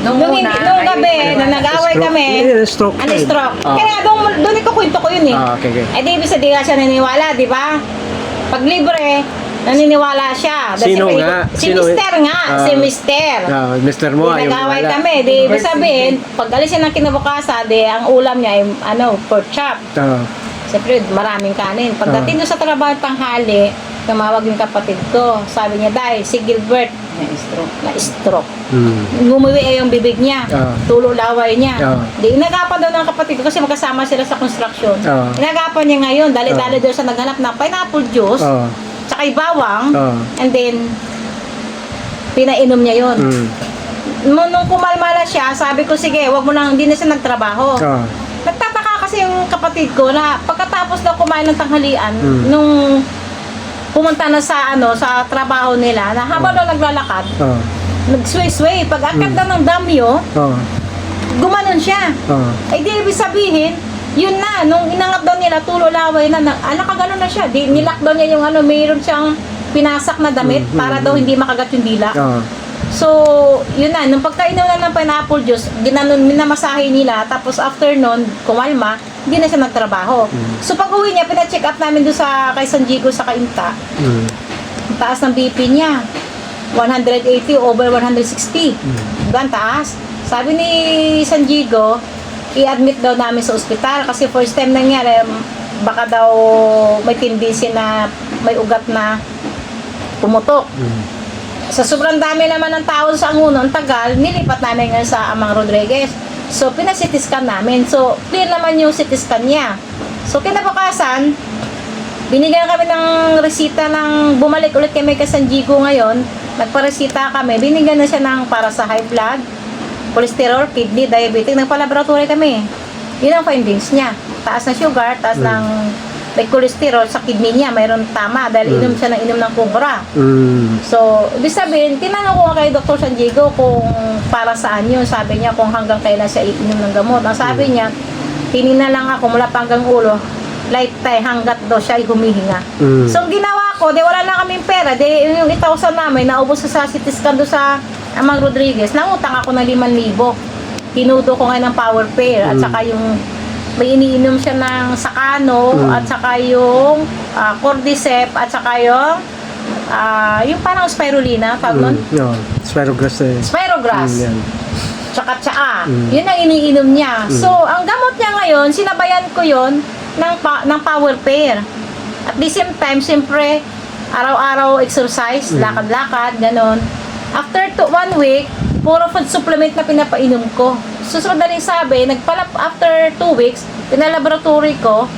Nung gabi, nung nag-away kami, Stroke. stroke. Ah. Kaya doon ikukwento ko yun eh. Okay. Eh di ibig sabihin siya naniniwala, di ba? Pag libre, naniniwala siya. Sino nga? Si Mister nga, si Mister. Mister mo, Di yung nag-away wala. kami. Di ibig sabihin, pag alisin ng kinabukasan, di ang ulam niya ay pork chop. Siyempre, maraming kanin. Pagdating doon sa trabaho tanghali, tumawag yung kapatid ko. Sabi niya, Day, si Gilbert, na-stroke. Ngumuwi ay yung bibig niya. Tulo laway niya. Di, inagapan daw ng kapatid ko kasi magkasama sila sa construction. Inagapan niya ngayon. Dali-dali daw siya naghanap ng pineapple juice, tsaka bawang, and then, pinainom niya yun. Nung kumalma na siya, sabi ko, sige, wag mo nang, hindi na siya nagtrabaho. Nagtataka kasi yung kapatid ko na pagkatapos na kumain ng tanghalian, nung pumunta na sa sa trabaho nila, na habang daw naglalakad, nag-sway-sway. Pag akit na ng damyo, gumanon siya. Ay di ibig sabihin, yun na, nung inangat daw nila, tulo laway na, nakaganon na siya. Di, nilak daw niya yung mayroon siyang pinasak na damit para daw hindi makagat yung dila. So, yun na, nung pagkainom na ng pineapple juice, minamasahe nila, tapos after nun, kumalma, hindi na siya nagtrabaho. So, pag uwi niya, pina-check up namin doon kay San Diego sa Cainta. Ang taas ng BP niya, 180 over 160. Diba, ang taas? Sabi ni San Diego, i-admit daw namin sa ospital kasi first time nangyari, baka daw may tendency na may ugat na pumutok. Sa sobrang dami naman ng tao sa Anguno, ang tagal, nilipat namin ngayon sa Amang Rodriguez. So, pina-CT scan namin. So, clear naman yung CT scan niya. So, kinabukasan, binigyan kami ng resita ng bumalik ulit kami kay San Diego ngayon. Nagparesita kami. Binigyan na siya ng para sa high blood, cholesterol, kidney, diabetic. Nagpa-laboratory kami. Yun ang findings niya. Taas na sugar, taas ng may cholesterol sa kidney niya, mayroon tama dahil inom siya ng inom ng kubra. So, ibig sabihin, tinanong ko kay Dr. San Diego kung para saan yun. Sabi niya kung hanggang kailan siya iinom ng gamot. Ang sabi niya, tinina lang ako mula panggang ulo, lifetime hanggat daw siya ay humihinga. So, ang ginawa ko, di wala na kaming pera. Di yung 1,000 namin, naubos sa CT scan doon sa Amang Rodriguez. Nangutang ako ng 5,000. Tinudo ko ngayon ng power pair at saka yung may iniinom siya ng Sakano at saka yung Cordyceps at saka yung parang spirulina pag nun? Spirograss Spirograss. Tsaka tsaa. Yun ang iniinom niya. So, ang gamot niya ngayon, sinabayan ko yon ng power pair. At the same time, siyempre, araw-araw exercise, lakad-lakad, ganon. After 1 week, puro food supplement na pinapainom ko. Susunod na rin sabi, after 2 weeks, pinalaboratory ko,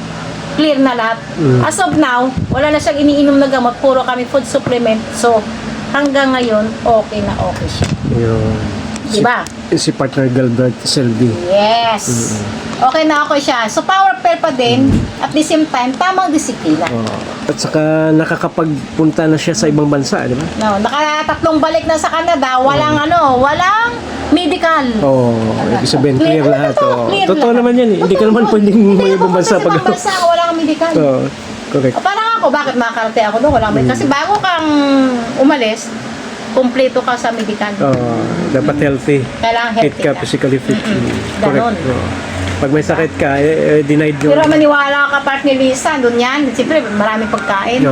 clear na lahat. As of now, wala na siyang iniinom na gamot, puro kami food supplement. So, hanggang ngayon, okay na okay siya. Diba? Si partner Gilbert Selby. Yes. Okay na okay siya. So, power pair pa din, at the same time, tamang disiplina. At saka nakakapagpunta na siya sa ibang bansa, di ba? No, nakatatlong balik na sa Canada, walang walang medical. Ibig sabihin, clear lahat. Clear Totoo lahat. naman yan eh. Hindi ka naman pwedeng may ibang bansa pag ibang bansa, walang medical. Correct. Parang ako, bakit makakarating ako doon? Walang medical. Kasi bago kang umalis, kumpleto ka sa medical. Dapat healthy. Kailangan Fit healthy ka, ka. physically fit. Ganon. Pag may sakit ka, denied yung... Pero maniwala ka part ni Lisa, doon yan. Siyempre, maraming pagkain.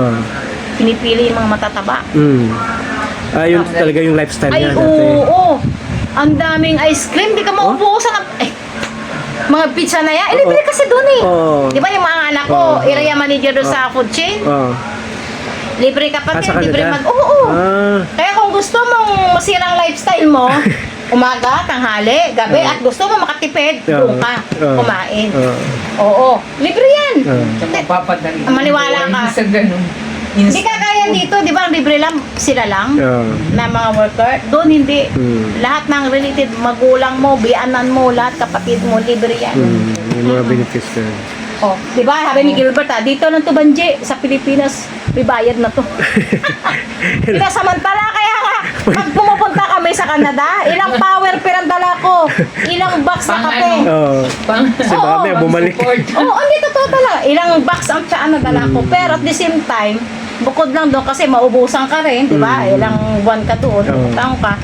Pinipili yung mga matataba. Yun talaga yung lifestyle Ay, niya. oo. Ang daming ice cream. Di ka maubusan ng... mga pizza na yan. Libre kasi doon eh. Di ba yung mga anak ko, area manager doon sa food chain? Libre ka pa din. Libre mag... Oo. Kaya kung gusto mong masirang lifestyle mo, umaga, tanghali, gabi, at gusto mo makatipid, doon ka kumain. Oo. Libre yan. Maniwala ka. Hindi ka kaya dito, di ba, libre lang, sila lang, na mga worker. Doon hindi. Lahat ng related, magulang mo, bianan mo, lahat kapatid mo, libre yan. Yung mga benefits ka. Di ba, sabi ni Gilbert, dito ng Tubanji, sa Pilipinas, may bayad na to. Pinasamantala, kaya nga, pag pumupunta kami sa Canada, ilang power pair ang dala ko, ilang box na kape. Kasi baka may bumalik. Hindi totoo talaga. Ilang box ang tsaan na dala ko. Pero at the same time, bukod lang doon kasi maubusan ka rin, di ba? Ilang buwan ka doon, utang ka.